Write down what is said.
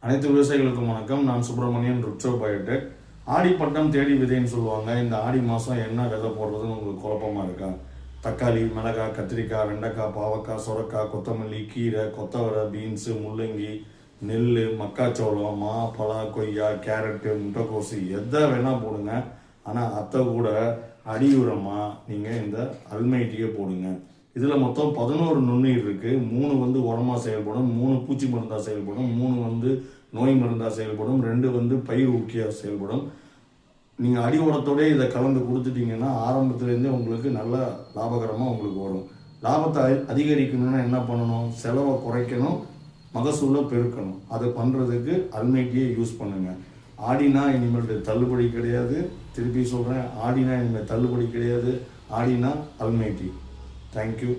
அனைத்து விவசாயிகளுக்கும் வணக்கம். நான் சுப்பிரமணியன், ருட்சோ பயோடெக். ஆடி பட்டம் தேடி விதைன்னு சொல்லுவாங்க. இந்த ஆடி மாதம் என்ன விதை போடுறதுன்னு உங்களுக்கு குழப்பமாக இருக்கா? தக்காளி, மிளகாய், கத்திரிக்காய், வெண்டைக்காய், பாவக்காய், சுரக்காய், கொத்தமல்லி, கீரை, கொத்தவரை, பீன்ஸு, முள்ளங்கி, நெல், மக்காச்சோளம், மா, பலா, கொய்யா, கேரட்டு, முட்டைக்கோசு எதை வேணால் போடுங்க. ஆனால் அத்தை கூட அடியுரமாக நீங்கள் இந்த அல்மைட்டியை போடுங்க. இதில் மொத்தம் 11 நுண்ணுயிர் இருக்குது. 3 உரமாக செயல்படும், 3 பூச்சி மருந்தாக செயல்படும், 3 நோய் மருந்தாக செயல்படும், 2 பயிர் ஊக்கியாக செயல்படும். நீங்கள் அடி உரத்தோடய இதை கலந்து கொடுத்துட்டீங்கன்னா ஆரம்பத்துலேருந்தே உங்களுக்கு நல்ல லாபகரமாக உங்களுக்கு வரும். லாபத்தை அதிகரிக்கணும்னா என்ன பண்ணணும்? செலவை குறைக்கணும், மகசூலை பெருக்கணும். அதை பண்ணுறதுக்கு அல்மைட்டியை யூஸ் பண்ணுங்கள். ஆடினா இனிமேல் தள்ளுபடி கிடையாது. திருப்பி சொல்கிறேன், ஆடினா இனிமேல் தள்ளுபடி கிடையாது. ஆடினா அல்மைட்டி. Thank you.